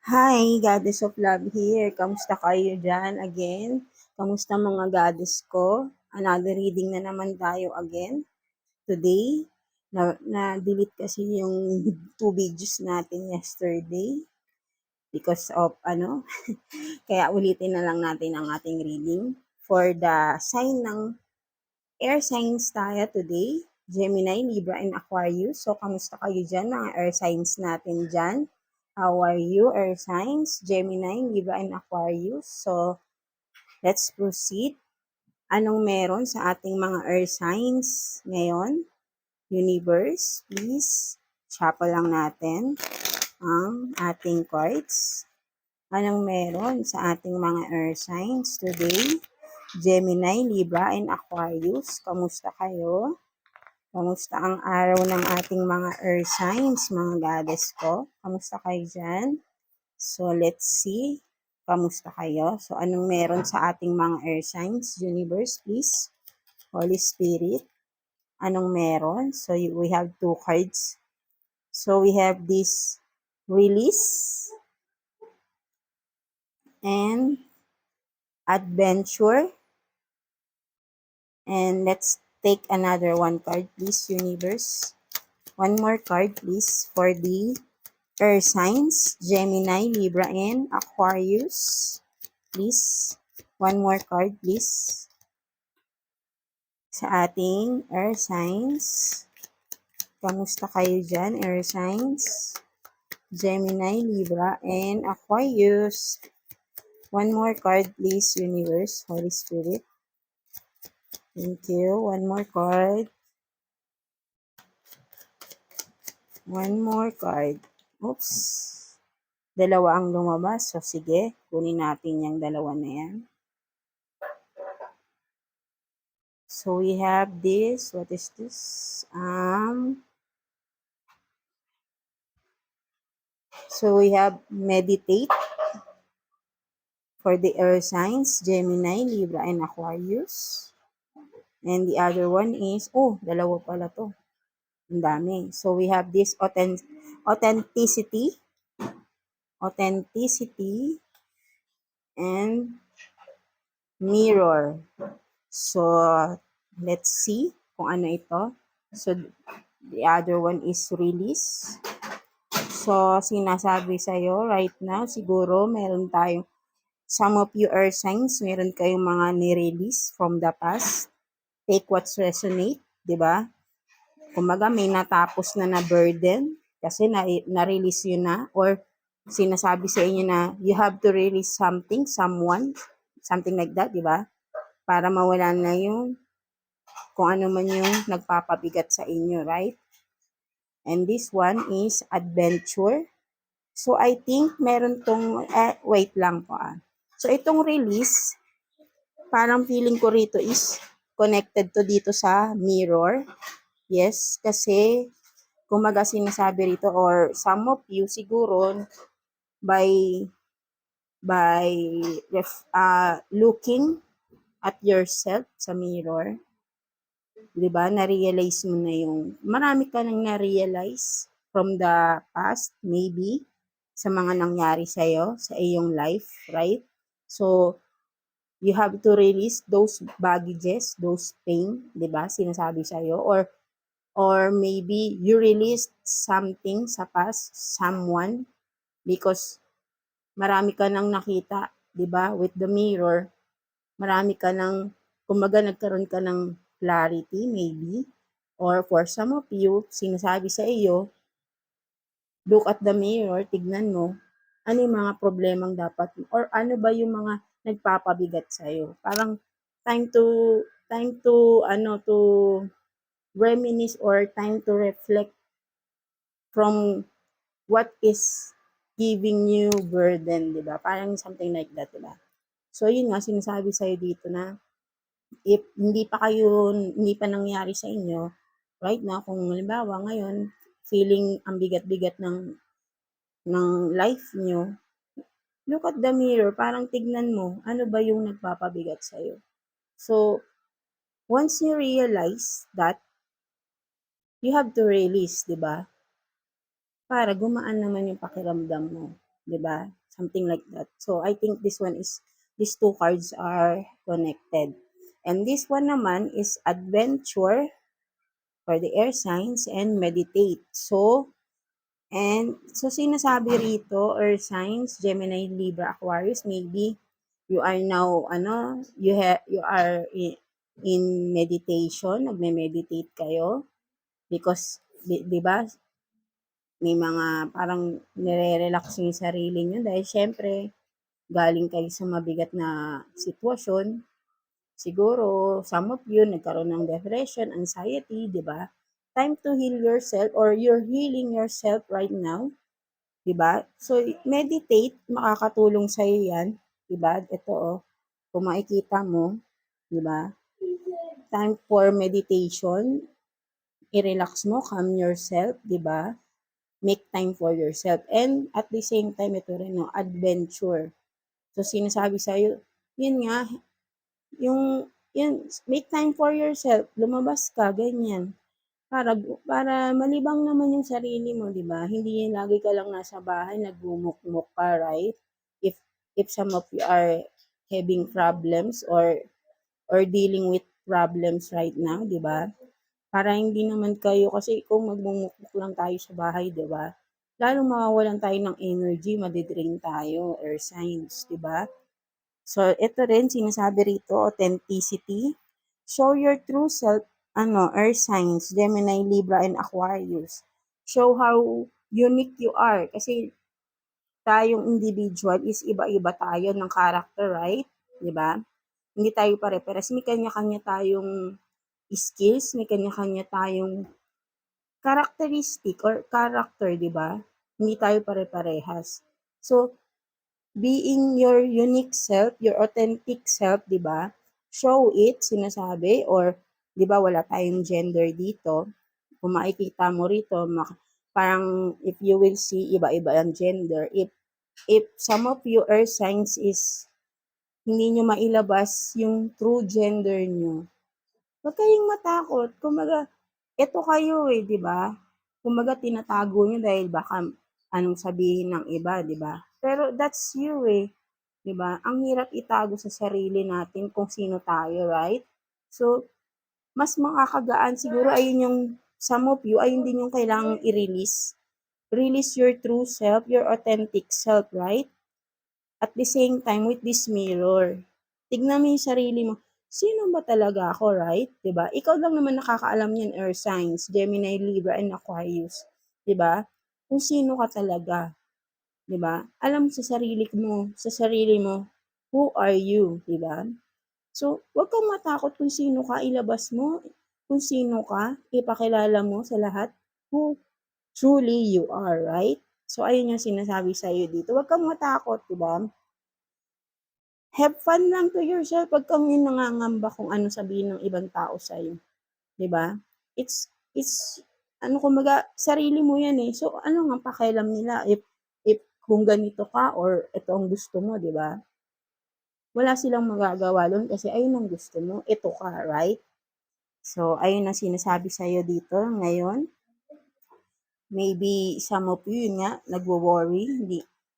Hi, Goddess of Love here. Kamusta kayo dyan again? Kamusta mga goddess ko? Another reading na naman tayo again. Today, na-delete kasi yung two videos natin yesterday because of kaya ulitin na lang natin ang ating reading for the sign ng air signs tayo today. Gemini, Libra, and Aquarius. So, kamusta kayo dyan, mga air signs natin dyan? How are you, air signs? Gemini, Libra, and Aquarius. So, let's proceed. Anong meron sa ating mga air signs ngayon? Universe, please, shuffle lang natin ang ating cards. Anong meron sa ating mga air signs today? Gemini, Libra, and Aquarius. Kamusta kayo? Kamusta ang araw ng ating mga earth signs, mga goddess ko? Kamusta kayo dyan? So, let's see. Kamusta kayo? So, anong meron sa ating mga earth signs? Universe, please. Holy Spirit. Anong meron? So, we have two cards. So, we have this release and adventure. And let's take another one card, please, Universe. One more card, please, for the Earth signs, Gemini, Libra, and Aquarius. Please, one more card, please. Sa ating Earth signs. Kamusta kayo dyan, Earth signs? Gemini, Libra, and Aquarius. One more card, please, Universe, Holy Spirit. Thank you. One more card. One more card. Oops. Dalawa ang lumabas. So, sige. Kunin natin yung dalawa na yan. So, we have this. What is this? So, we have meditate for the air signs, Gemini, Libra, and Aquarius. And the other one is, dalawa pala to. Ang dami. So, we have this authenticity, and mirror. So, let's see kung ano ito. So, the other one is release. So, sinasabi sa'yo right now, siguro meron tayong, some of you earth signs, meron kayong mga ni-release from the past. Take what's resonate, di ba? Kumbaga, may natapos na burden kasi na-release yun na, or sinasabi sa inyo na you have to release something, someone, something like that, di ba? Para mawala na yung kung ano man yung nagpapabigat sa inyo, right? And this one is adventure. So, I think meron tong, wait lang po So, itong release, parang feeling ko rito is connected to dito sa mirror. Yes, kasi kumaga sinasabi rito, or some of you siguro by looking at yourself sa mirror, 'di ba? Na-realize mo na yung marami ka nang na-realize from the past, maybe sa mga nangyari sa iyo, sa iyong life, right? So, you have to release those baggages, those pain, 'di ba? Sinasabi sa iyo, or maybe you released something sa past, someone, because marami ka nang nakita, 'di ba? With the mirror, marami ka nang, kumbaga nagkaroon ka ng clarity maybe, or for some of you, sinasabi sa iyo, look at the mirror, tignan mo, ano yung mga problemang dapat, or ano ba yung mga nagpapabigat sa iyo. Parang time to reminisce, or time to reflect from what is giving you burden, di ba? Parang something like that, di ba? So, yun nga, sinasabi sa'yo dito na if hindi pa nangyari sa inyo, right now, kung halimbawa ngayon, feeling ang bigat-bigat ng life nyo, look at the mirror, parang tignan mo, ano ba yung nagpapabigat sa'yo. So, once you realize that, you have to release, di ba? Para gumaan naman yung pakiramdam mo, 'di ba? Something like that. So I think these two cards are connected. And this one naman is adventure for the air signs and meditate. So sinasabi rito, earth signs, Gemini, Libra, Aquarius, maybe you are now, you are in meditation, nagme-meditate kayo because, di ba, may mga parang nire-relax yung sarili nyo dahil syempre, galing kayo sa mabigat na sitwasyon. Siguro, some of you nagkaroon ng depression, anxiety, di ba? Time to heal yourself or you're healing yourself right now, di ba? So, meditate, makakatulong sa'yo yan, di ba? Ito, kung makikita mo, di ba? Time for meditation, i-relax mo, calm yourself, di ba? Make time for yourself. And at the same time, ito rin, no, adventure. So, sinasabi sa'yo, yun nga, yun, make time for yourself, lumabas ka, ganyan. Para malibang naman yung sarili mo, di ba? Hindi yung lagi ka lang nasa bahay, nagmumukmuk ka, right? If some of you are having problems or dealing with problems right now, di ba? Para hindi naman kayo, kasi kung magmumukmuk lang tayo sa bahay, di ba? Lalong mawawalan tayo ng energy, madidrain tayo, air signs, di ba? So, ito rin, sinasabi rito, authenticity. Show your true self, earth signs, Gemini, Libra, and Aquarius. Show how unique you are. Kasi tayong individual is iba-iba tayo ng character, right? Di ba? Hindi tayo pare-pares. May kanya-kanya tayong skills, may kanya-kanya tayong characteristic or character, di ba? Hindi tayo pare-parehas. So, being your unique self, your authentic self, di ba? Show it, sinasabi, or di ba wala tayong gender dito. Kung makikita mo rito, parang if you will see, iba-iba ang gender. If some of you earth signs is hindi nyo mailabas yung true gender nyo, huwag kayong matakot. Kumbaga, eto kayo di ba? Kumbaga, tinatago nyo dahil baka anong sabihin ng iba, di ba? Pero that's you di ba? Ang hirap itago sa sarili natin kung sino tayo, right? So, mas makakagaan siguro ayun yung some of you, ayun din yung kailangang i-release. Release your true self, your authentic self, right? At the same time, with this mirror, tignan mo yung sarili mo. Sino ba talaga ako, right? 'Di ba? Ikaw lang naman nakakaalam yan, earth signs, Gemini, Libra, and Aquarius. 'Di ba? Kung sino ka talaga. 'Di ba? Alam sa sarili mo, who are you, 'di ba? So, huwag kang matakot kung sino ka, ilabas mo. Kung sino ka, ipakilala mo sa lahat who truly you are, right? So, ayun yung sinasabi sa'yo dito. Huwag kang matakot, di ba? Have fun lang to yourself. Huwag kang yung nangangamba kung ano sabihin ng ibang tao sa'yo. Di ba? It's, kumbaga, sarili mo yan So, ano nga pakialam nila if kung ganito ka or ito ang gusto mo, di ba? Wala silang magagawa doon kasi ayun ang gusto mo. Ito ka, right? So, ayun ang sinasabi sa'yo dito ngayon. Maybe some of you, yun nga, nagwo-worry,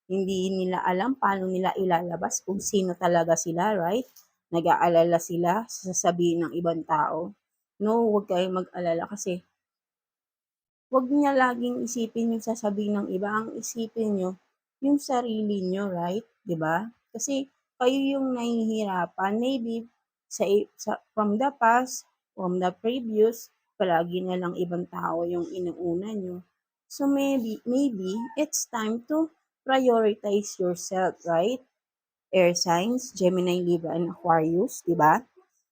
hindi nila alam paano nila ilalabas kung sino talaga sila, right? Nag-aalala sila sa sasabihin ng ibang tao. No, huwag kayong mag-alala kasi huwag niya laging isipin yung sasabihin ng iba. Ang isipin nyo, yung sarili nyo, right? 'Di ba? Kasi kayo yung nahihirapan. Maybe from the past, from the previous, palagi na lang ibang tao yung inuuna nyo. So maybe it's time to prioritize yourself, right? Air signs, Gemini, Libra, and Aquarius, di ba?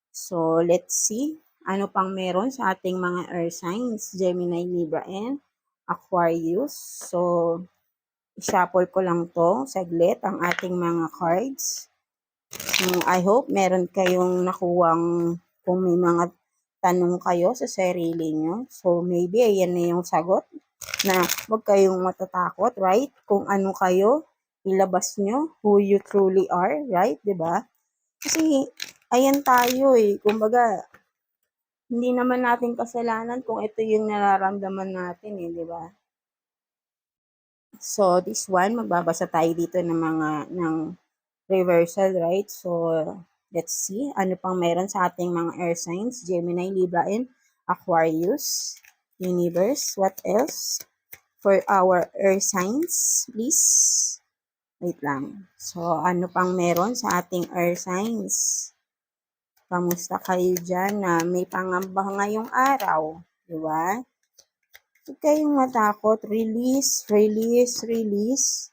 So, let's see. Ano pang meron sa ating mga earth signs, Gemini, Libra, and Aquarius. So, i-shuffle ko lang to saglit ang ating mga cards. I hope meron kayong nakuwang kung may mga tanong kayo sa sarili nyo. So, maybe ayan na yung sagot na huwag kayong matatakot, right? Kung ano kayo, ilabas nyo who you truly are, right? 'Di ba? Kasi, ayan tayo Kumbaga, hindi naman natin kasalanan kung ito yung nararamdaman natin di ba? So, this one, magbabasa tayo dito ng reversal, right? So, let's see, ano pang meron sa ating mga air signs, Gemini, Libra, and Aquarius, Universe. What else for our air signs, please? Wait lang. So, ano pang meron sa ating air signs? Kamusta kayo dyan na may pangamba ngayong araw? Diba? Huwag kayong matakot. Release, release, release.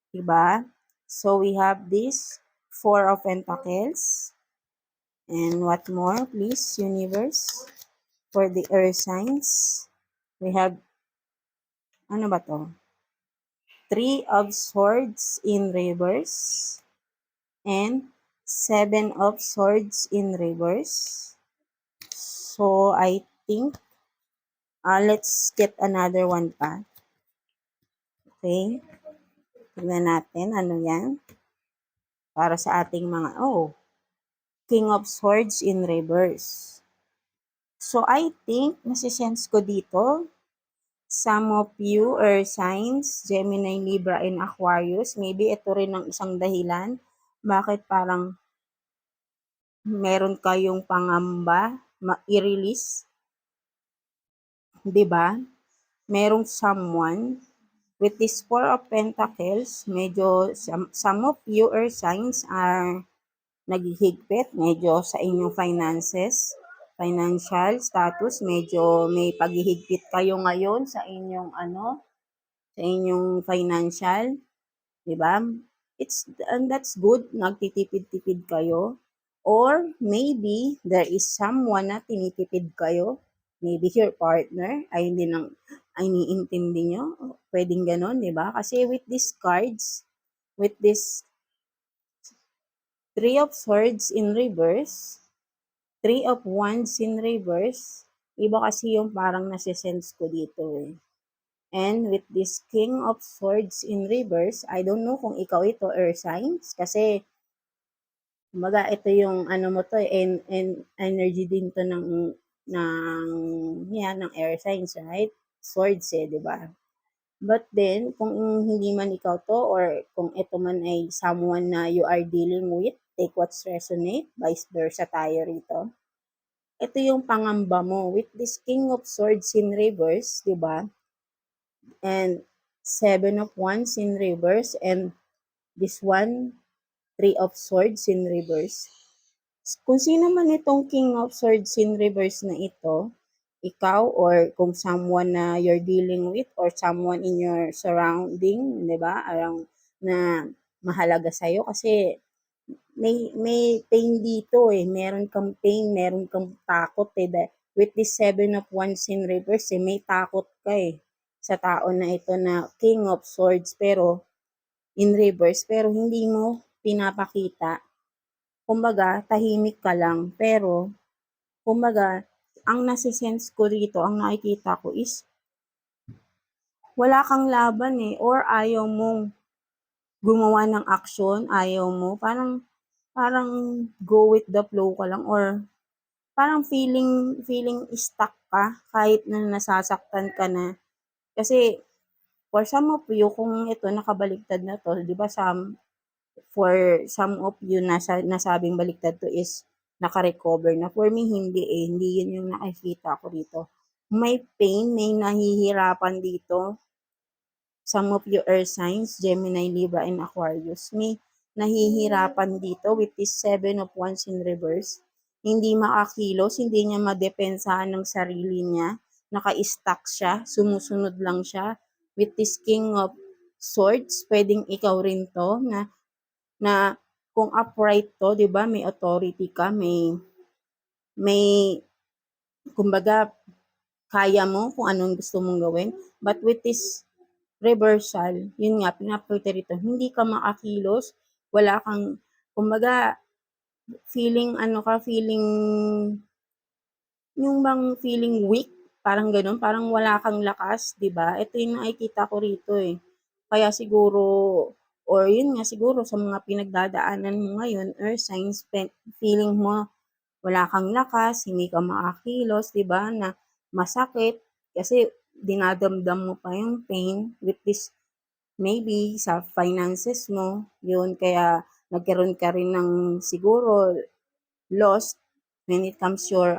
Diba? So, we have this Four of Pentacles. And what more, please, Universe? For the earth signs, we have, ano ba to? Three of Swords in reverse. And Seven of Swords in reverse. So, I think, let's get another one pa. Okay? Tignan natin, ano yan? Para sa ating mga, King of Swords in reverse. So, I think, nasisense ko dito, some of you are signs, Gemini, Libra, and Aquarius. Maybe ito rin ang isang dahilan bakit parang meron kayong pangamba i-release. 'Di ba? Merong someone with this Four of Pentacles, medyo some of you or signs are naghihigpit medyo sa inyong finances, financial status, medyo may paghihigpit kayo ngayon sa inyong sa inyong financial, 'di ba? And that's good, nagtitipid-tipid kayo. Or maybe there is someone na tinitipid kayo. Maybe your partner ay hindi ay iniintindi nyo. Pwedeng ganon, di ba? Kasi with these cards, with this Three of Swords in reverse, Three of Wands in reverse, iba kasi yung parang nasisense ko dito eh. And with this King of Swords in reverse, I don't know kung ikaw ito or signs kasi kumbaga ito yung ano mo to and energy din to ng air signs, right? Swords eh, 'di ba? But then kung hindi man ikaw to or kung ito man ay someone na you are dealing with, take what's resonate, vice versa tayo rito. Ito yung pangamba mo with this King of Swords in reverse, 'di ba? And Seven of Wands in reverse, and this one, Three of Swords in reverse. Kung sino man itong King of Swords in reverse na ito, ikaw or kung someone na you're dealing with or someone in your surrounding, 'di ba? Around na mahalaga sa iyo kasi may pain dito eh. Meron kang pain, meron kang takot eh. With this Seven of Wands in reverse eh, may takot ka eh sa tao na ito na King of Swords pero in reverse pero hindi mo pinapakita. Kumbaga, tahimik ka lang pero kumbaga, ang nasisense ko rito, ang nakikita ko is wala kang laban eh or ayaw mong gumawa ng aksyon, ayaw mo, parang go with the flow ka lang or parang feeling stuck ka kahit na nasasaktan ka na. Kasi for some of you, kung ito nakabaliktad na to, 'di ba for some of you nasabing baliktad to is naka-recover na. For me, hindi eh. Hindi yun yung nakikita ko dito. May pain, may nahihirapan dito. Some of you earth signs, Gemini, Libra, and Aquarius, may nahihirapan dito with this Seven of Wands in reverse. Hindi makakilos, hindi niya madepensahan ng sarili niya. Naka-stuck siya, sumusunod lang siya. With this King of Swords, pwedeng ikaw rin to na kung upright to, 'di ba? May authority ka, may kumbaga kaya mo kung anong gusto mong gawin. But with this reversal, yun nga, pinapakita rito, hindi ka makakilos, wala kang, kumbaga, feeling, yung bang feeling weak, parang ganun, parang wala kang lakas, di ba? Ito yung nakikita ko rito eh. Kaya siguro, or yun nga siguro sa mga pinagdadaanan mo ngayon, earth signs, feeling mo wala kang lakas, hindi ka makakilos, di ba? Na masakit, kasi dinadamdam mo pa yung pain with this maybe sa finances mo, yun kaya nagkaroon ka rin ng siguro lost when it comes your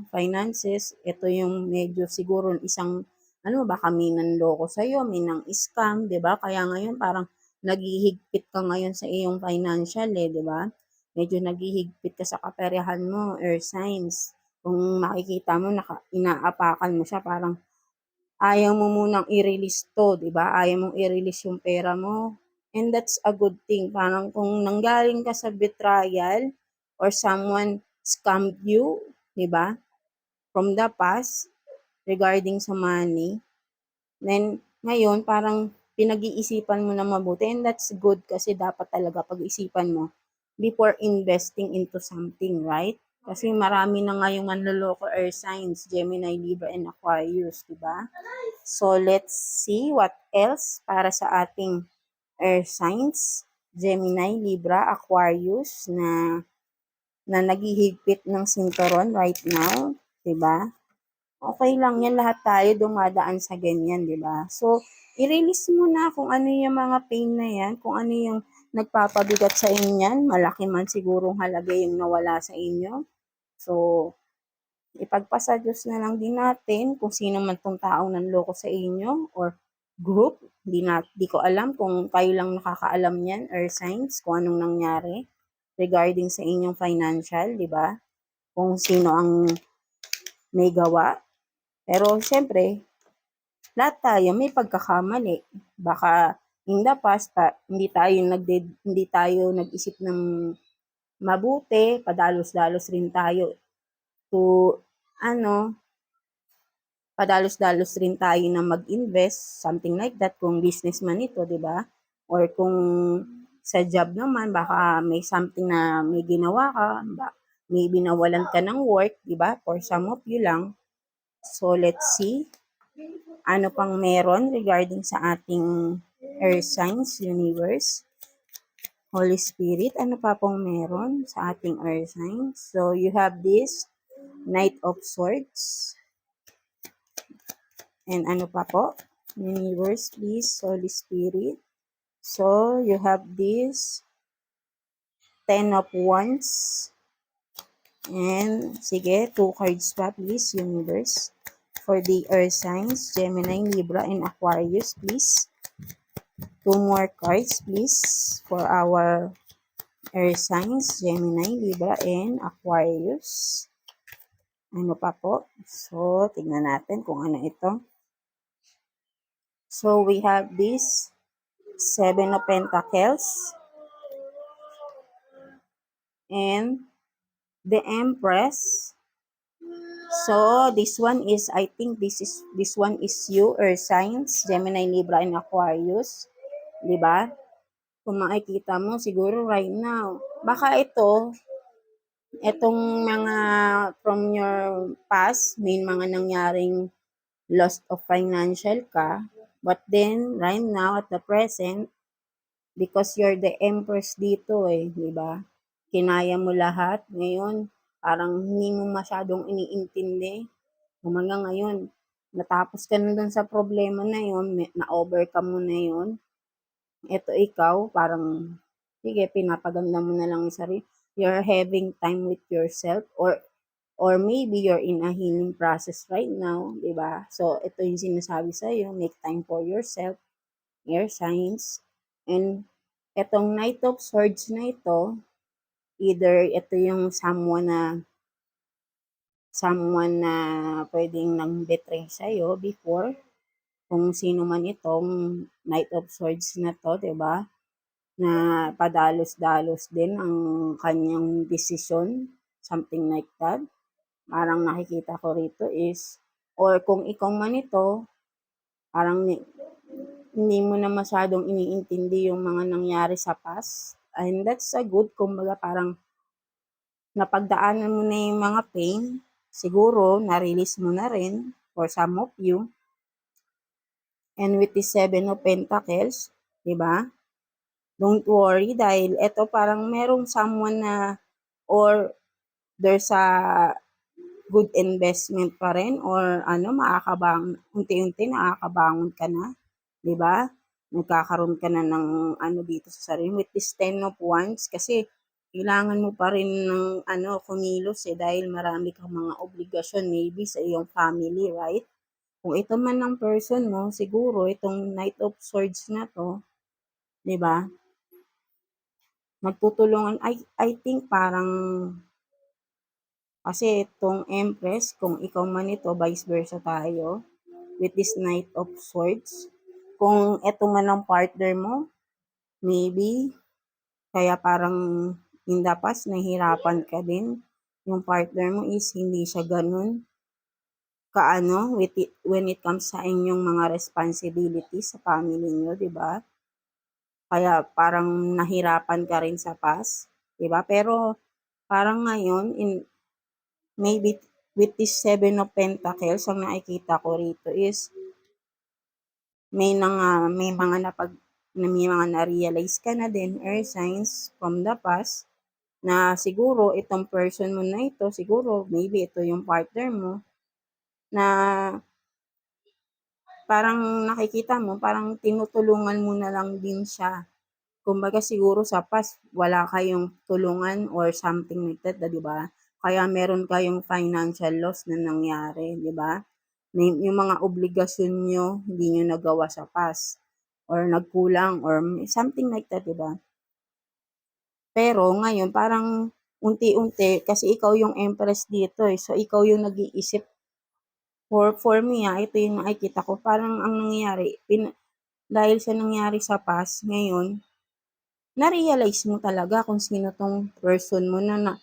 finances. Ito yung medyo siguro isang baka may nanloko sa'yo, may nang-scam, 'di ba? Kaya ngayon parang naghihigpit ka ngayon sa iyong financial, 'di ba? Medyo naghihigpit ka sa kaperyahan mo, earth signs. Kung makikita mo inaapakan mo siya, parang ayaw mo munang i-release 'to, 'di ba? Ayaw mong i-release yung pera mo. And that's a good thing. Parang kung nanggaling ka sa betrayal or someone scammed you, 'di ba? From the past regarding sa money, then ngayon parang pinag-iisipan mo na mabuti, and that's good kasi dapat talaga pag-isipan mo before investing into something, right? Kasi marami na ngayong manloloko earth signs, Gemini, Libra, and Aquarius, di ba? So, let's see what else para sa ating earth signs, Gemini, Libra, Aquarius, na naghihigpit ng sinturon right now, di ba? Okay lang yan, lahat tayo dumadaan sa ganyan, di ba? So, i-release mo na kung ano yung mga pain na yan, kung ano yung nagpapabigat sa inyo, malaki man sigurong halaga yung nawala sa inyo. So, ipagpasa Diyos na lang din natin kung sino man tong taong nanloko sa inyo or group. Di ko alam kung kayo lang nakakaalam yan, earth signs, kung anong nangyari regarding sa inyong financial, di ba? Kung sino ang may gawa. Pero syempre, lahat tayo may pagkakamali. Baka in the past, hindi tayo nag-isip ng mabuti, padalos-dalos rin tayo to ano, padalos-dalos rin tayo na mag-invest, something like that, kung businessman ito, di ba? Or kung sa job naman, baka may something na may ginawa ka, may binawalan ka ng work, di ba? For some of you lang. So, let's see ano pang meron regarding sa ating earth signs, universe. Holy Spirit, ano pa pong meron sa ating earth signs? So, you have this Knight of Swords. And ano pa po? Universe, please, Holy Spirit. So, you have this Ten of Wands. And, sige, 2 cards pa, please, Universe. For the earth signs, Gemini, Libra, and Aquarius, please. 2 more cards, please, for our earth signs, Gemini, Libra, and Aquarius. Ano pa po? So, tignan natin kung ano ito. So, we have this 7 of Pentacles and the Empress. So, this one is, I think this one is you, earth signs, Gemini, Libra, and Aquarius. Diba? Kung makikita mo, siguro right now, baka itong mga from your past, may mga nangyaring loss of financial ka, but then, right now, at the present, because you're the empress dito di ba? Kinaya mo lahat, ngayon, parang hindi mo masyadong iniintindi. Kumaga ngayon, natapos ka na dun sa problema na yun, na-overcome mo na yun, eto ikaw, parang, sige, pinapaganda mo na lang yung sarili. You're having time with yourself or maybe you're in a healing process right now, di ba? So, ito yung sinasabi sa'yo, make time for yourself, your signs, and etong Knight of Swords na ito, either ito yung someone na pwedeng nang betray sa'yo before, kung sino man itong Knight of Swords na to, di ba? Na padalos-dalos din ang kanyang desisyon, something like that. Parang nakikita ko rito is, or kung ikaw man ito, parang hindi mo na masyadong iniintindi yung mga nangyari sa past. And that's a good, kumbaga parang napagdaanan mo na yung mga pain, siguro na-release mo na rin for some of you. And with the 7 of Pentacles, di ba? Don't worry dahil ito parang merong someone na or there's a good investment pa rin or unti-unti nakakabangon ka na, 'di ba? nagkakaroon ka na ng ano dito sa sarili with this 10 of Wands kasi kailangan mo pa rin ng kumilos dahil marami kang mga obligasyon maybe sa iyong family, right? Kung ito man ang person mo, siguro itong Knight of Swords na 'to, 'di ba? Magtutulungan I think parang kasi itong Empress, kung ikaw man ito, vice versa tayo with this Knight of Swords. Kung ito man ang partner mo, maybe kaya parang in the past nahihirapan ka din. Yung partner mo is hindi siya ganun kaano when it comes sa inyong mga responsibilities sa family niyo, 'di ba? Kaya parang nahirapan ka rin sa past, 'di ba? Pero parang ngayon maybe with this 7 of Pentacles, ang nakikita ko rito is may mga na-realize ka na din earth signs from the past na siguro itong person mo na ito, siguro maybe ito yung partner mo na parang nakikita mo, parang tinutulungan mo na lang din siya. Kumbaga siguro sa past wala kayong tulungan or something like that, 'di ba? Kaya meron kayong financial loss na nangyari, 'di ba? Yung mga obligasyon niyo hindi niyo nagawa sa past or nagkulang or something like that, 'di ba? Pero ngayon parang unti-unti kasi ikaw yung empress dito, so ikaw yung nag-iisip. For me, ito yung nakikita ko parang ang nangyayari dahil sa nangyari sa past ngayon na-realize mo talaga kung sino 'tong person mo na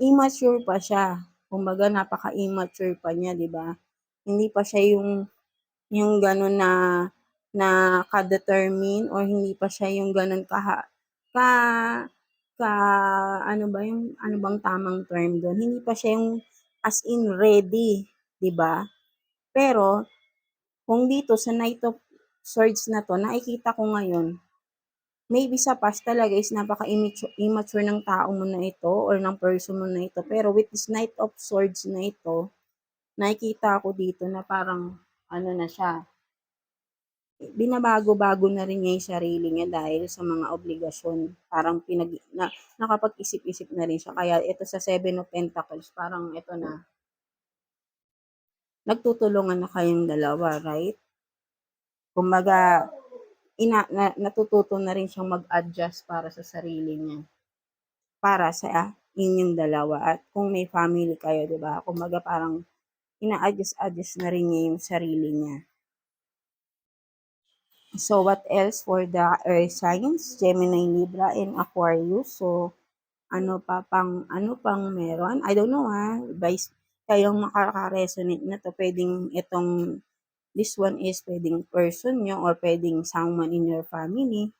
immature pa siya. Kumbaga napaka-immature pa niya, 'di ba? Hindi pa siya yung gano'n na naka-determine or hindi pa siya yung gano'n ka ka ano bang tamang term do'n? Hindi pa siya yung as in ready, 'di ba? Pero kung dito sa Knight of Swords na 'to nakikita ko ngayon, maybe sa past talaga is napaka-immature ng tao mo na ito or ng person mo na ito. Pero with this Knight of Swords na ito, nakikita ko dito na parang ano na siya, binabago-bago na rin niya yung sarili niya dahil sa mga obligasyon. Parang nakapag-isip-isip na rin siya. Kaya ito sa 7 of Pentacles, parang ito na, nagtutulungan na kayong dalawa, right? Kumbaga, natututo na rin siyang mag-adjust para sa sarili niya. Para sa inyong dalawa at kung may family kayo, 'di ba? Kumbaga parang ina-adjust na rin niya yung sarili niya. So what else for the earth signs? Gemini, Libra, and Aquarius. So ano pang meron? I don't know Vice kayong makaka-resonate na to. Pwedeng this one is pwedeng person nyo or pwedeng someone in your family.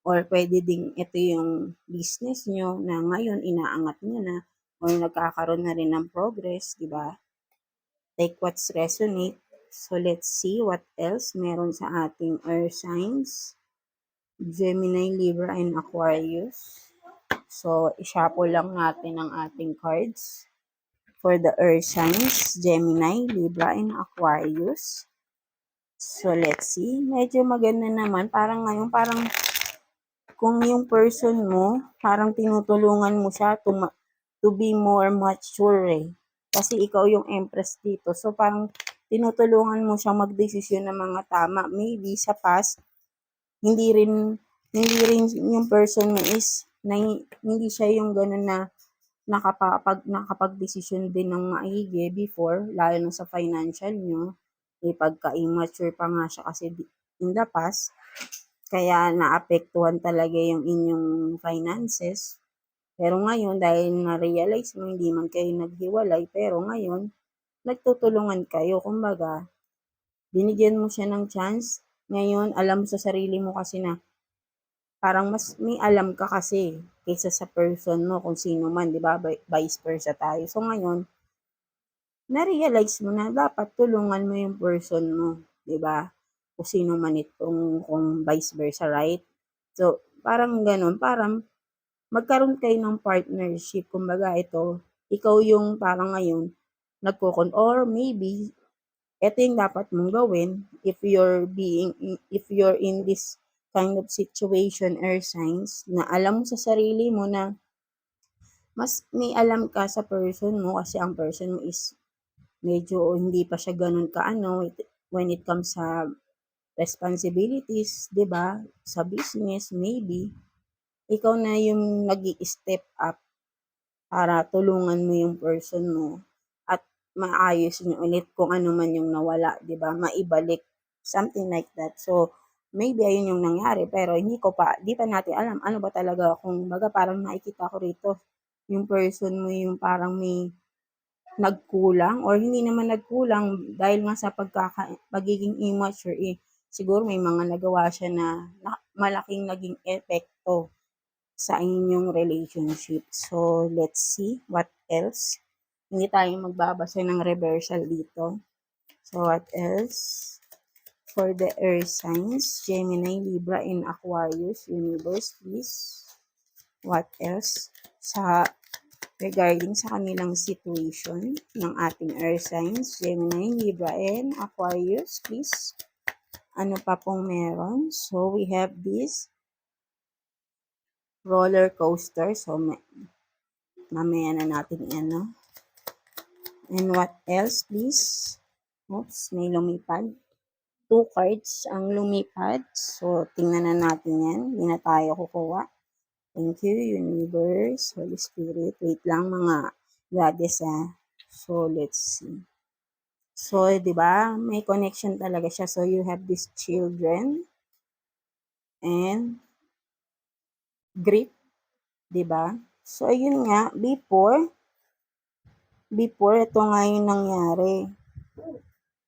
Or pwede ding ito yung business nyo na ngayon inaangat nyo na or nagkakaroon na rin ng progress, di ba? Take what's resonate. So let's see what else meron sa ating earth signs. Gemini, Libra, and Aquarius. So, i-shuffle lang natin ang ating cards for the earth signs. Gemini, Libra, and Aquarius. So, let's see. Medyo maganda naman. Parang ngayon, parang kung yung person mo, parang tinutulungan mo siya to be more mature Kasi ikaw yung empress dito. So, parang tinutulungan mo siyang magdesisyon ng mga tama. Maybe sa past, hindi rin yung person mo is hindi siya yung gano'n na nakapag-desisyon din ng maigi before, lalo na sa financial nyo. Pagka-immature pa nga siya kasi in the past. Kaya naapektuhan talaga yung inyong finances. Pero ngayon, dahil na-realize mo, hindi man kayo naghiwalay, pero ngayon, nagtutulungan kayo. Kumbaga, binigyan mo siya ng chance. Ngayon, alam mo sa sarili mo kasi na parang mas may alam ka kasi kaysa sa person mo kung sino man, di ba? Vice versa tayo. So ngayon, na-realize mo na dapat tulungan mo yung person mo, di ba? Kung sino man kung vice versa, right? So, parang ganun, parang magkaroon kayo ng partnership. Kumbaga ito, ikaw yung parang ngayon, or maybe, Ito yung dapat mong gawin if you're in this kind of situation or signs na alam mo sa sarili mo na mas may alam ka sa person mo kasi ang person mo is medyo hindi pa siya ganun kaano when it comes sa responsibilities, 'di ba? Sa business, maybe ikaw na yung nag-i-step up para tulungan mo yung person mo at maayos niyo ulit kung ano man yung nawala, 'di ba? Maibalik, something like that. So, maybe ayun yung nangyari pero di pa natin alam ano ba talaga kung baga parang nakikita ko rito yung person mo yung parang may nagkulang or hindi naman nagkulang dahil nga sa pagiging immature eh, siguro may mga nagawa siya na malaking naging epekto sa inyong relationship. So, let's see what else. Hindi tayo magbabasa ng reversal dito. So, what else? For the earth signs, Gemini, Libra, and Aquarius, Universe, please. What else? Regarding sa kanilang situation ng ating earth signs, Gemini, Libra, and Aquarius, please. Ano pa pong meron? So, we have this roller coaster. So, mamaya na natin ano. And what else, please? Oops, may lumipad. 2 cards ang lumipad. So, tingnan na natin yan. Hindi na tayo kukuha. Thank you, Universe, Holy Spirit. Wait lang mga goddess So, let's see. So, di ba? May connection talaga siya. So, you have these children and grief, di ba? So, ayun nga, before ito nga yung nangyari.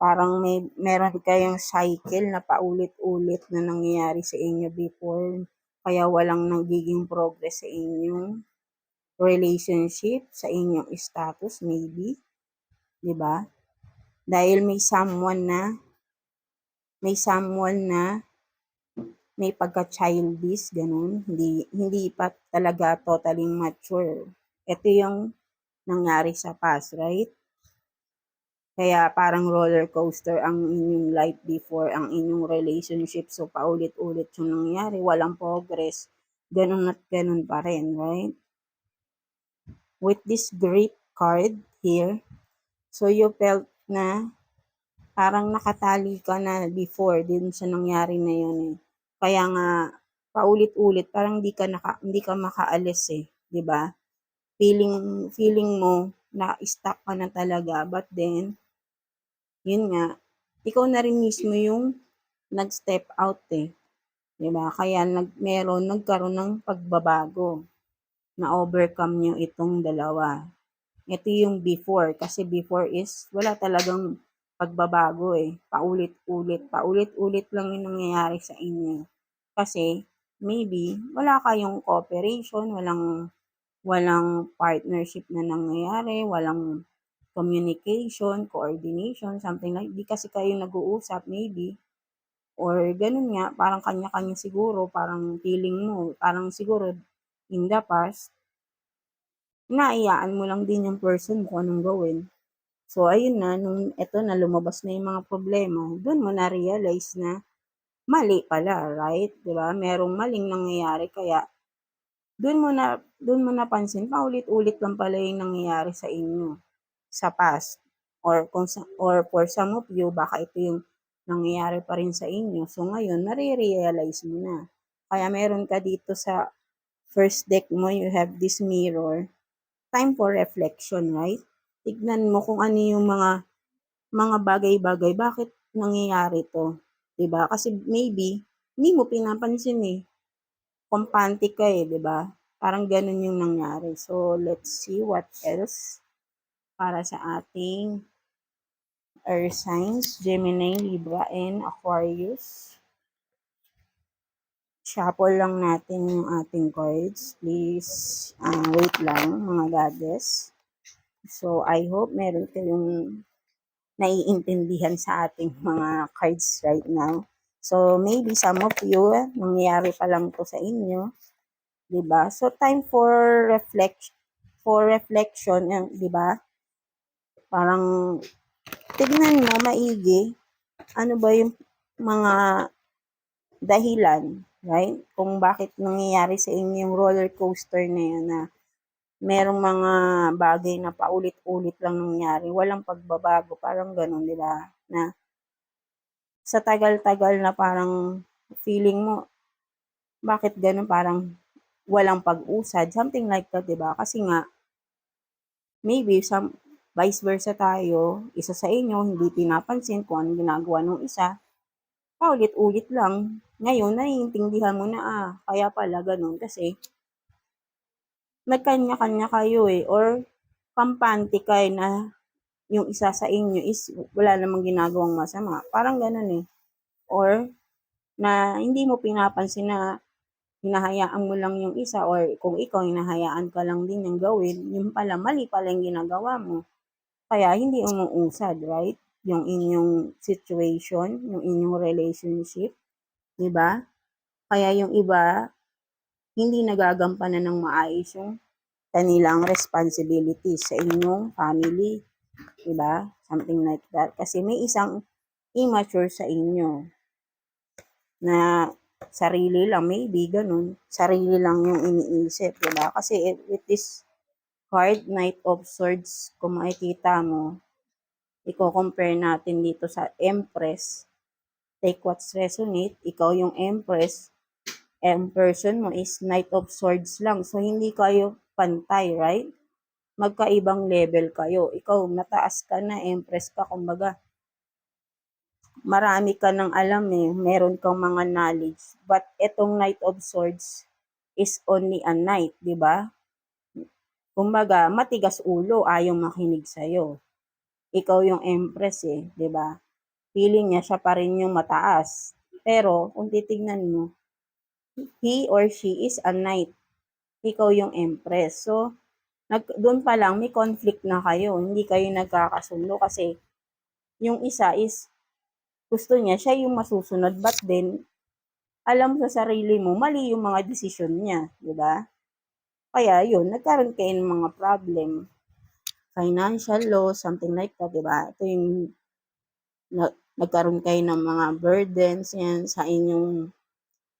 Parang meron kayong cycle na paulit-ulit na nangyayari sa inyo before. Kaya walang nagiging progress sa inyong relationship, sa inyong status maybe. 'Di ba? Dahil may someone na may pagka-childish, ganun. Hindi pa talaga totally mature. Ito yung nangyari sa past, right? Kaya parang roller coaster ang inyong life before, ang inyong relationship. So, paulit-ulit yung nangyari, walang progress. Ganun at ganun pa rin, right? With this great card here, so you felt na parang nakatali ka na before din sa nangyari na yun eh. Kaya nga paulit-ulit parang hindi ka makaalis eh, 'di ba? Feeling mo na stuck ka na talaga but then yun nga ikaw na rin mismo yung nag-step out eh, 'di ba? Kaya nagkaroon ng pagbabago na overcome niyo itong dalawa. Ito yung before, kasi before is wala talagang pagbabago eh. Paulit-ulit lang yung nangyayari sa inyo. Kasi maybe wala kayong cooperation, walang partnership na nangyayari, walang communication, coordination, something like, di kasi kayo nag-uusap maybe, or ganun nga, parang kanya-kanya siguro, parang feeling mo, parang siguro in the past, inaayaan mo lang din yung person mo kung anong gawin. So, ayun na, nung eto na lumabas na yung mga problema, doon mo na-realize na mali pala, right? Diba? Merong maling nangyayari, kaya doon mo napansin, paulit-ulit lang pala yung nangyayari sa inyo sa past. Or for some of you, baka ito yung nangyayari pa rin sa inyo. So, ngayon, nare-realize mo na. Kaya meron ka dito sa first deck mo, you have this mirror. Time for reflection, right? Tignan mo kung ano yung mga bagay-bagay, bakit nangyayari 'to, 'di ba? Kasi maybe hindi mo pinapansin eh. Kumpante ka eh, 'di ba? Parang gano'n yung nangyari. So, let's see what else para sa ating earth signs, Gemini, Libra, and Aquarius. Shuffle lang natin yung ating cards. Please, wait lang mga goddess. So, I hope meron kayong naiintindihan sa ating mga cards right now. So, maybe some of you, nangyayari pa lang to sa inyo, 'di ba? So, time for reflection, 'di ba? Parang tignan mo maigi, ano ba yung mga dahilan, right? Kung bakit nangyayari sa inyo yung roller coaster na yun na merong mga bagay na paulit-ulit lang nangyari, walang pagbabago, parang ganun, di ba? Na sa tagal-tagal na parang feeling mo, bakit ganun, parang walang pag-usad, something like that, di ba? Kasi nga, maybe some vice versa tayo, isa sa inyo hindi pinapansin kung anong ginagawa ng isa, paulit-ulit lang. Ngayon, naiintindihan mo na, kaya pala ganun kasi nagkanya-kanya kayo or kampante kayo na yung isa sa inyo is wala namang ginagawang masama. Parang ganun eh. Or na hindi mo pinapansin na hinahayaan mo lang yung isa or kung ikaw hinahayaan ka lang din yung gawin, yung pala mali pala yung ginagawa mo. Kaya hindi umuusad, right? Yung inyong situation, yung inyong relationship, 'di ba? Kaya yung iba hindi nagagampanan ng maayos yung kanilang responsibilities sa inyong family, 'di ba? Something like that. Kasi may isang immature sa inyo na sarili lang, maybe ganun, sarili lang yung iniisip, 'di ba? Kasi with this card, Knight of Swords, kung makikita mo, i-compare natin dito sa Empress, take what's resonate, ikaw yung Empress, person mo is Knight of Swords lang. So, hindi kayo pantay, right? Magkaibang level kayo. Ikaw, mataas ka na, Empress ka, kumbaga. Marami ka nang alam eh, meron kang mga knowledge. But etong Knight of Swords is only a knight, di ba? Kumbaga, matigas ulo, ayaw makinig sa'yo. Ikaw yung Empress eh, di ba? Feeling niya siya pa rin yung mataas. Pero, kung titignan mo, he or she is a knight. Ikaw yung Empress. So, doon pa lang may conflict na kayo. Hindi kayo nagkakasundo kasi yung isa is gusto niya siya yung masusunod but then alam sa sarili mo mali yung mga desisyon niya, di ba? Kaya yun, nagkaroon kayo ng mga problem. Financial loss, something like that, di ba? Ito yung nagkaroon kayo ng mga burdens yan sa inyong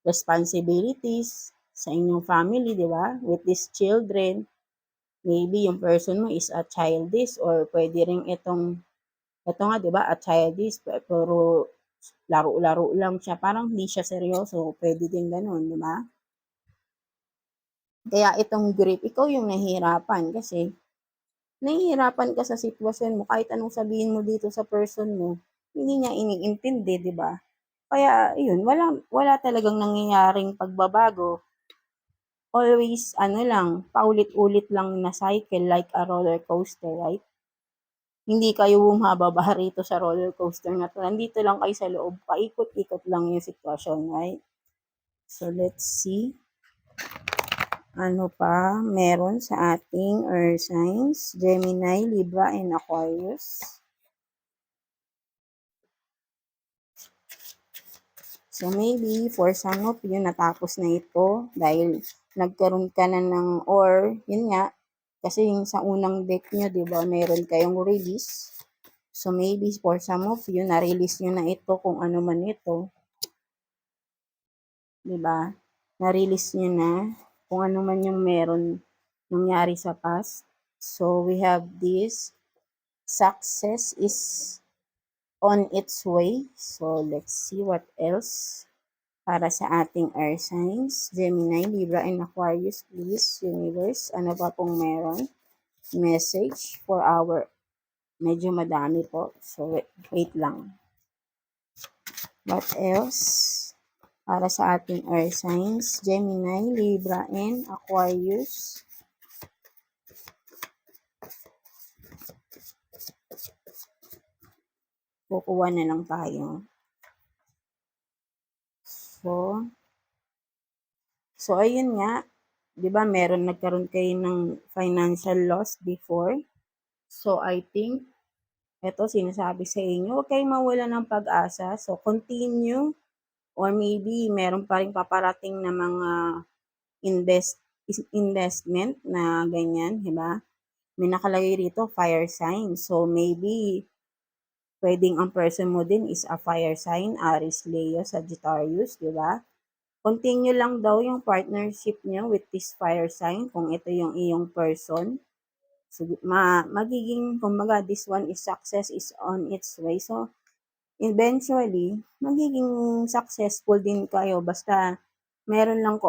responsibilities sa inyong family, di ba? With these children, maybe yung person mo is a childish or pwede rin ito nga, di ba, a childish, pero laro-laro lang siya. Parang hindi siya seryoso. Pwede din ganun, di ba? Kaya itong grief, ikaw yung nahihirapan kasi nahihirapan ka sa sitwasyon mo. Kahit anong sabihin mo dito sa person mo, hindi niya iniintindi, di ba? Kaya, yun, wala talagang nangyayaring pagbabago. Always, paulit-ulit lang na cycle like a roller coaster, right? Hindi kayo bumababa rito sa roller coaster na to. Nandito lang kayo sa loob, paikot-ikot lang yung sitwasyon, right? So, let's see. Ano pa meron sa ating earth signs? Gemini, Libra, and Aquarius. So, maybe for some of you, natapos na ito dahil nagkaroon ka na ng, or, yun nga, kasi yung sa unang deck nyo, di ba, meron kayong release. So, maybe for some of you, na-release nyo na ito kung ano man ito. Di ba? Na-release nyo na kung ano man yung meron nangyari sa past. So, we have this. Success is on its way. So, let's see what else para sa ating air signs. Gemini, Libra, and Aquarius, please, universe. Ano pa pong meron? Message for our, medyo madami po. So, wait lang. What else? Para sa ating air signs, Gemini, Libra, and Aquarius. Kukuha na lang tayo. So ayun nga, 'di ba nagkaroon kayo ng financial loss before. So I think, ito sinasabi sa inyo, huwag kayong mawala ng pag-asa. So continue or maybe meron pa rin paparating na mga investment na ganyan, 'di ba? May nakalagay rito fire sign. So maybe Pwedeng ang person mo din is a fire sign, Aries, Leo, Sagittarius, di ba? Continue lang daw yung partnership niyo with this fire sign kung ito yung iyong person. So, magiging, kumbaga, this one is success is on its way. So, eventually, magiging successful din kayo basta meron lang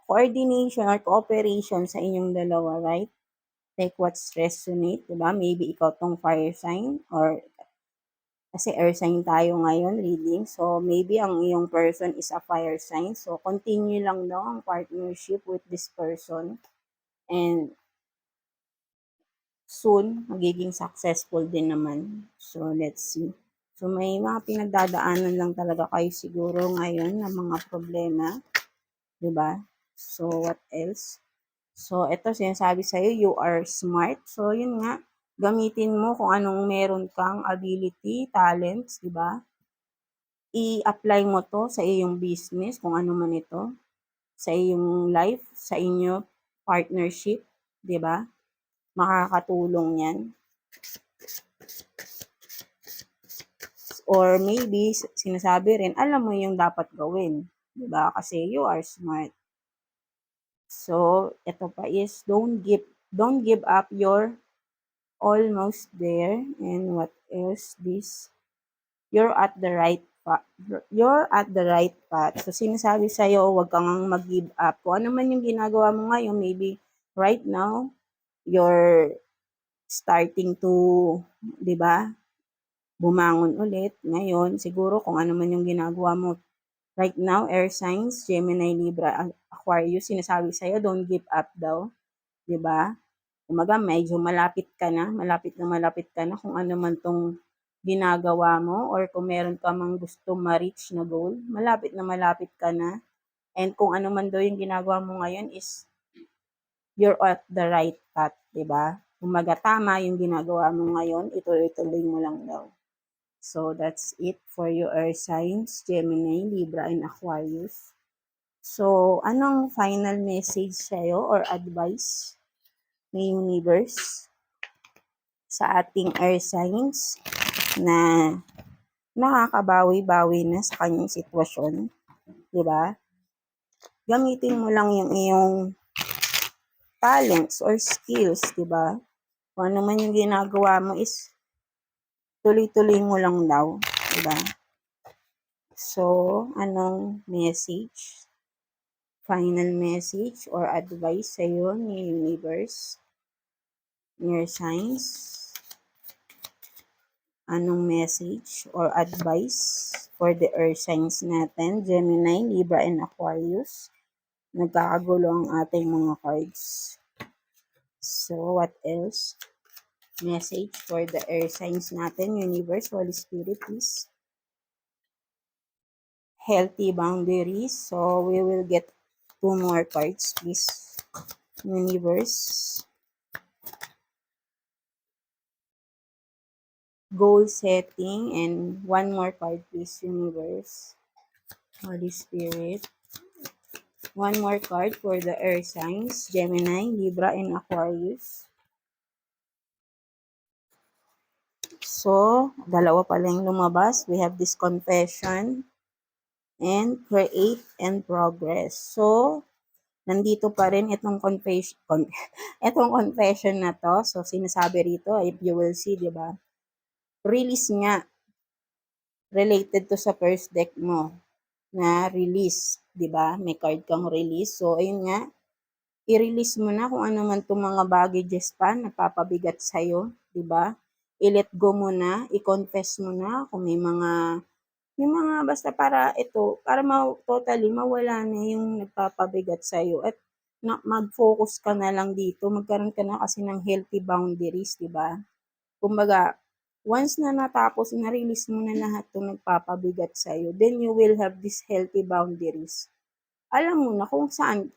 coordination or cooperation sa inyong dalawa, right? Like what's resonate, diba? Maybe ikaw tong fire sign or kasi air sign tayo ngayon reading. So, maybe ang iyong person is a fire sign. So, continue lang daw ang partnership with this person. And soon, magiging successful din naman. So, let's see. So, may mga pinagdadaanan lang talaga kayo siguro ngayon na mga problema. Diba? So, what else? So, ito sinasabi sa'yo, you are smart. So, yun nga, gamitin mo kung anong meron kang ability, talents, diba? I-apply mo to sa iyong business, kung ano man ito, sa iyong life, sa inyo partnership, 'di ba? Makakatulong 'yan. Or maybe sinasabi rin, alam mo yung dapat gawin, 'di ba? Kasi you are smart. So, ito pa is don't give up, you're almost there. And what else this? You're at the right path. You're at the right path. So, sinasabi sa'yo, huwag kang mag-give up. Kung ano man yung ginagawa mo ngayon, maybe right now, you're starting to, di ba, bumangon ulit. Ngayon, siguro kung ano man yung ginagawa mo right now, air signs, Gemini, Libra, Aquarius, sinasabi sa'yo, don't give up daw. Di ba? Kumaga, medyo malapit ka na kung ano man tong ginagawa mo or kung meron ka mang gusto ma-reach na goal, malapit ka na. And kung ano man daw yung ginagawa mo ngayon is you're at the right path, di ba? Kumaga, tama yung ginagawa mo ngayon, ituloy-tuloy mo lang daw. So, that's it for your earth signs, Gemini, Libra, and Aquarius. So, anong final message sa'yo or advice ni universe sa ating earth signs na nakakabawi-bawi na sa kanyang sitwasyon, 'di ba? Gamitin mo lang yung iyong talents or skills, 'di ba? Kung ano man yung ginagawa mo is tuloy-tuloy mo lang daw, 'di ba? So, anong message? Final message or advice sa iyo ni universe? Your signs? Anong message or advice for the earth signs natin, Gemini, Libra, and Aquarius? Nagkakagulo ang ating mga cards. So, what else? Message for the earth signs natin, universe, Holy Spirit, please. Healthy boundaries. So, we will get 2 more cards, please. Universe. Goal setting, and 1 more card, please, universe, Holy Spirit. 1 more card for the earth signs, Gemini, Libra, and Aquarius. So, dalawa pa lang lumabas. We have this confession and create and progress. So, nandito pa rin itong itong confession na to. So, sinasabi rito, if you will see, di ba? Release nga, related to sa first deck mo na release, 'di ba? May card kang release. So ayun nga, i-release mo na kung ano man 'tong mga baggages pa na papabigat sa 'di ba? I-let go mo na, i-confess mo na kung may mga basta para ito, para totally mawala na yung nagpapabigat sa at mag-focus ka na lang dito, magkaroon ka na kasi ng healthy boundaries, 'di ba? Kumbaga, once na natapos, na-release mo na lahat ng nagpapabigat sa'yo, then you will have these healthy boundaries. Alam mo na kung saan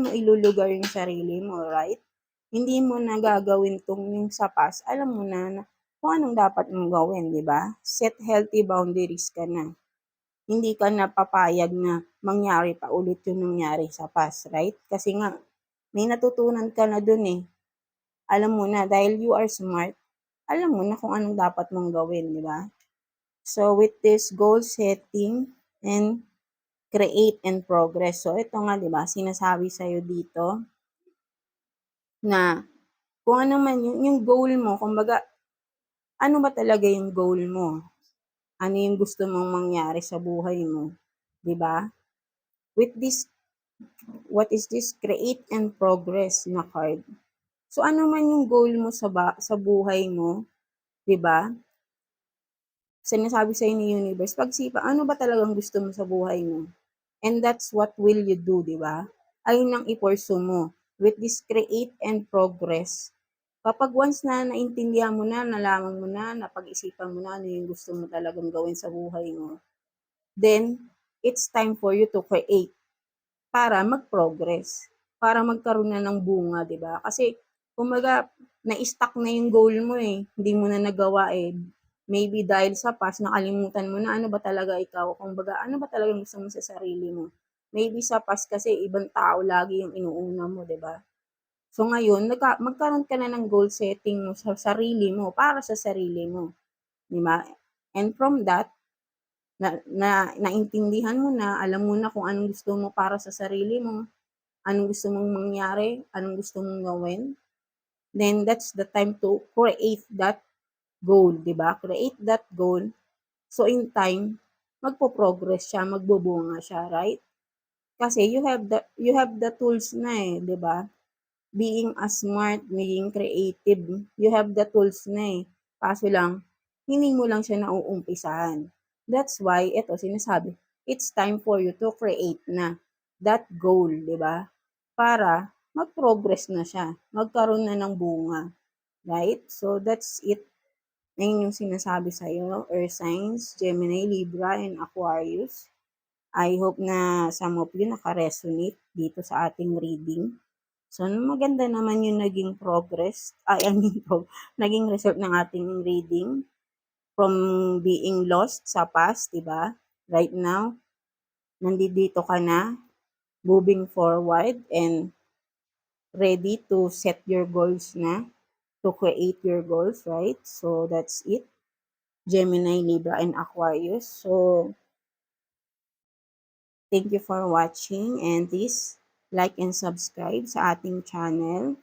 mo ilulugar yung sarili mo, right? Hindi mo na gagawin yung sa past. Alam mo na kung anong dapat mong gawin, di ba? Set healthy boundaries ka na. Hindi ka na papayag na mangyari pa ulit yung nangyari sa past, right? Kasi nga, may natutunan ka na dun eh. Alam mo na, dahil you are smart, alam mo na kung anong dapat mong gawin, di ba? So, with this goal setting and create and progress. So, ito nga, di ba, sinasabi sa'yo dito na kung ano man yung goal mo, kumbaga, ano ba talaga yung goal mo? Ano yung gusto mong mangyari sa buhay mo? Di ba? With this, what is this? Create and progress na card. So, ano man yung goal mo sa buhay mo, di ba? Sinasabi sa'yo ni universe, pagsipa, ano ba talagang gusto mo sa buhay mo? And that's what will you do, di ba? Ayun ang i-pursue mo. With this create and progress, kapag once na naintindihan mo na, nalaman mo na, napag-isipan mo na ano yung gusto mo talagang gawin sa buhay mo, then, it's time for you to create para mag-progress, para magkaroon na ng bunga, di ba? Kasi, kumbaga, na-stuck na yung goal mo eh, hindi mo na nagawa eh. Maybe dahil sa past, nakalimutan mo na ano ba talaga ikaw, kumbaga, ano ba talaga gusto mo sa sarili mo. Maybe sa past kasi, ibang tao lagi yung inuuna mo, di ba? So ngayon, magkaroon ka na ng goal setting mo sa sarili mo, para sa sarili mo, di ba? And from that, naintindihan mo na, alam mo na kung anong gusto mo para sa sarili mo, anong gusto mong mangyari, anong gusto mong gawin, then that's the time to create that goal, di ba? Create that goal. So in time, magpo-progress siya, magbubunga siya, right? Kasi you have the tools na eh, di ba? Being a smart, being creative, you have the tools na eh. Kaso lang, hindi mo lang siya nauumpisahan. That's why, ito sinasabi, it's time for you to create na that goal, di ba? Para mag-progress na siya, magkaroon na ng bunga. Right? So, that's it. Ayun yung sinasabi sa'yo, Earth Signs, Gemini, Libra, and Aquarius. I hope na some of you naka-resonate dito sa ating reading. So, maganda naman yung naging progress, naging result ng ating reading from being lost sa past, di ba? Right now, nandito ka na, moving forward, and ready to set your goals na, to create your goals, right? So, that's it. Gemini, Libra, and Aquarius. So, thank you for watching, and please like and subscribe sa ating channel,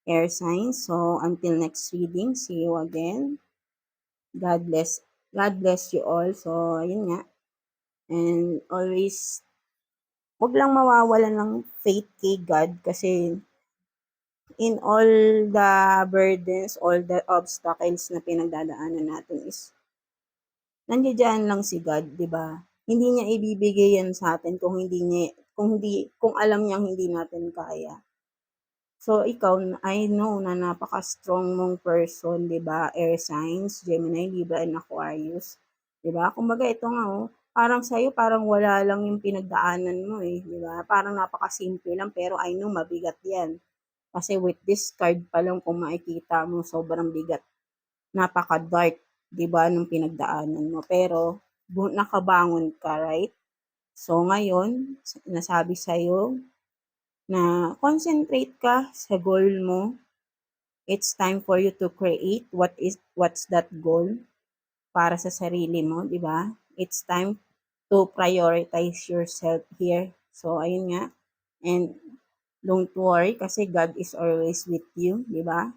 Air Signs. So, until next reading, see you again. God bless. God bless you all. So, ayun nga. And always, wag lang mawawalan ng faith kay God kasi in all the burdens, all the obstacles na pinagdadaanan natin is nandiyan lang si God, 'di ba? Hindi niya ibibigay yan sa atin kung alam niyang hindi natin kaya. So, ikaw, I know na napaka-strong mong person, di ba? Air signs, Gemini, Libra, and Aquarius. Di ba? Kumbaga, ito nga, oh, parang sa'yo, parang wala lang yung pinagdaanan mo, eh. Di ba? Parang napaka-simple lang, pero I know, mabigat yan. Kasi with this card pa lang, kung makikita mo, sobrang bigat. Napaka-dark, di ba, nung pinagdaanan mo. Pero, nakabangon ka, right? So, ngayon, nasabi sa'yo, na concentrate ka sa goal mo. It's time for you to create what's that goal para sa sarili mo, di ba? It's time to prioritize yourself here. So, ayun nga. And don't worry kasi God is always with you, di ba?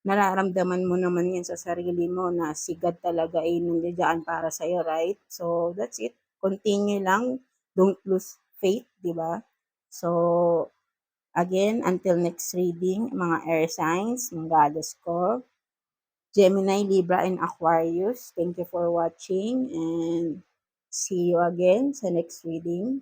Nararamdaman mo naman yan sa sarili mo na si God talaga ay nandiyan para sa'yo, right? So, that's it. Continue lang. Don't lose faith, di ba? So, again, until next reading, mga air signs, mga goddess ko, Gemini, Libra, and Aquarius. Thank you for watching and see you again sa next reading.